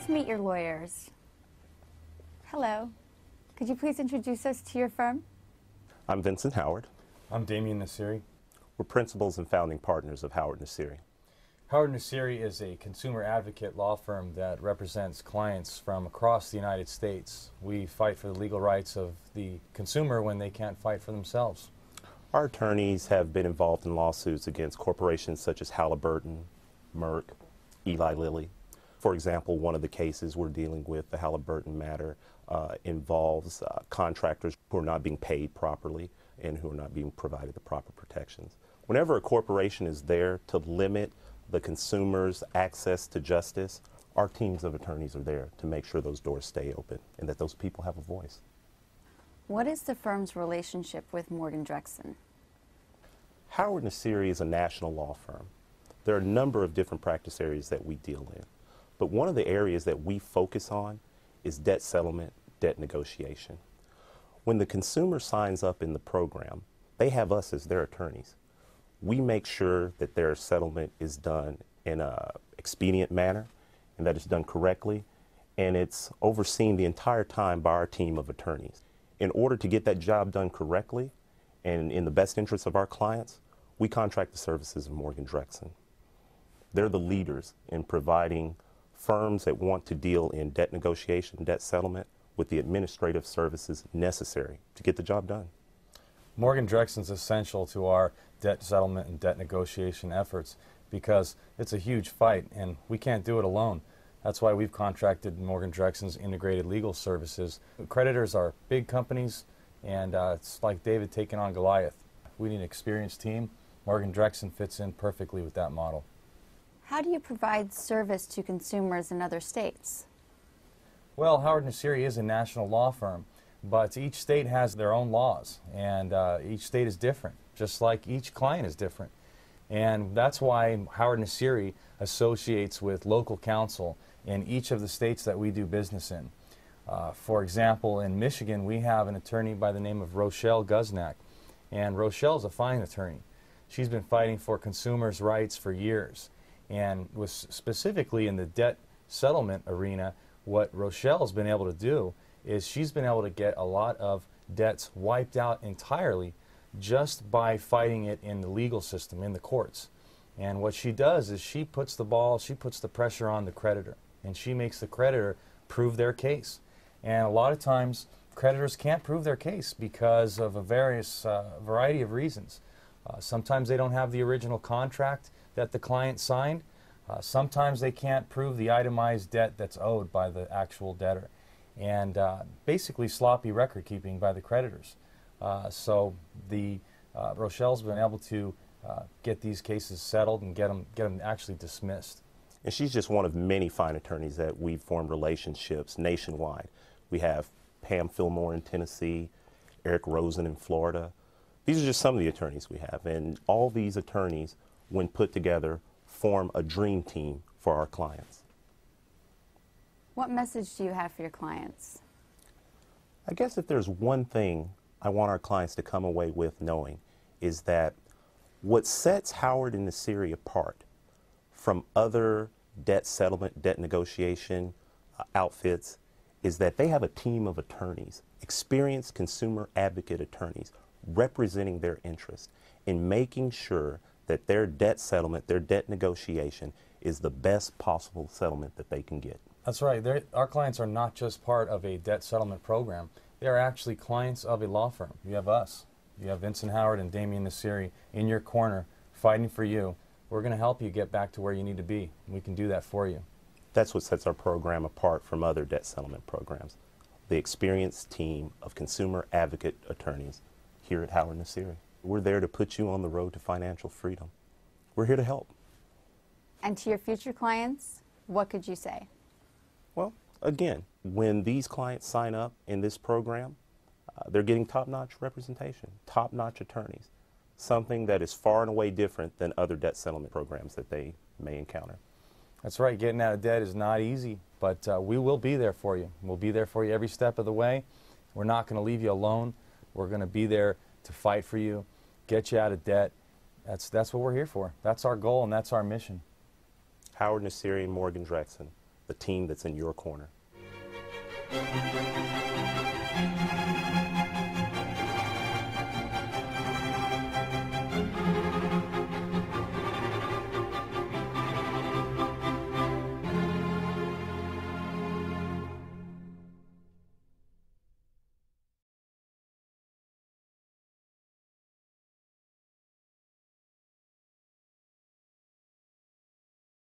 Let's meet your lawyers. Hello. Could you please introduce us to your firm? I'm Vincent Howard. I'm Damian Nassiri. We're principals and founding partners of Howard Nassiri. Howard Nassiri is a consumer advocate law firm that represents clients from across the United States. We fight for the legal rights of the consumer when they can't fight for themselves. Our attorneys have been involved in lawsuits against corporations such as Halliburton, Merck, Eli Lilly. For example, one of the cases we're dealing with, the Halliburton matter, involves contractors who are not being paid properly and who are not being provided the proper protections. Whenever a corporation is there to limit the consumer's access to justice, our teams of attorneys are there to make sure those doors stay open and that those people have a voice. What is the firm's relationship with Morgan Drexen? Howard Nassiri is a national law firm. There are a number of different practice areas that we deal in, but one of the areas that we focus on is debt settlement, debt negotiation. When the consumer signs up in the program, they have us as their attorneys. We make sure that their settlement is done in an expedient manner and that it's done correctly, and it's overseen the entire time by our team of attorneys. In order to get that job done correctly and in the best interest of our clients, we contract the services of Morgan Drexen. They're the leaders in providing firms that want to deal in debt negotiation, debt settlement, with the administrative services necessary to get the job done. Morgan Drexen is essential to our debt settlement and debt negotiation efforts because it's a huge fight and we can't do it alone. That's why we've contracted Morgan Drexen's integrated legal services. Creditors are big companies and it's like David taking on Goliath. We need an experienced team. Morgan Drexen fits in perfectly with that model. How do you provide service to consumers in other states? Well, Howard Nassiri is a national law firm, but each state has their own laws, and each state is different, just like each client is different. And that's why Howard Nassiri associates with local counsel in each of the states that we do business in. For example, in Michigan, we have an attorney by the name of Rochelle Guznak, and Rochelle's a fine attorney. She's been fighting for consumers' rights for years, and was specifically in the debt settlement arena. What Rochelle's been able to do is she's been able to get a lot of debts wiped out entirely just by fighting it in the legal system, in the courts. And what she does is she puts the pressure on the creditor, and she makes the creditor prove their case. And a lot of times creditors can't prove their case because of a variety of reasons. Sometimes they don't have the original contract that the client signed. Sometimes they can't prove the itemized debt that's owed by the actual debtor. And basically sloppy record keeping by the creditors. So Rochelle's been able to get these cases settled and get them actually dismissed. And she's just one of many fine attorneys that we've formed relationships nationwide. We have Pam Fillmore in Tennessee, Eric Rosen in Florida. These are just some of the attorneys we have, and all these attorneys, when put together, form a dream team for our clients. What message do you have for your clients? I guess if there's one thing I want our clients to come away with knowing is that what sets Howard and Nassiri apart from other debt settlement, debt negotiation outfits is that they have a team of attorneys, experienced consumer advocate attorneys, representing their interests in making sure that their debt settlement, their debt negotiation is the best possible settlement that they can get. That's right. Our clients are not just part of a debt settlement program. They are actually clients of a law firm. You have us. You have Vincent Howard and Damian Nassiri in your corner fighting for you. We're going to help you get back to where you need to be. We can do that for you. That's what sets our program apart from other debt settlement programs. The experienced team of consumer advocate attorneys here at Howard Nassiri. We're there to put you on the road to financial freedom. We're here to help. And to your future clients, what could you say? Well, again, when these clients sign up in this program, they're getting top-notch representation, top-notch attorneys, something that is far and away different than other debt settlement programs that they may encounter. That's right. Getting out of debt is not easy, but we will be there for you. We'll be there for you every step of the way. We're not going to leave you alone. We're going to be there to fight for you, get you out of debt. That's what we're here for. That's our goal and that's our mission. Howard Nassiri and Morgan Drexen, the team that's in your corner.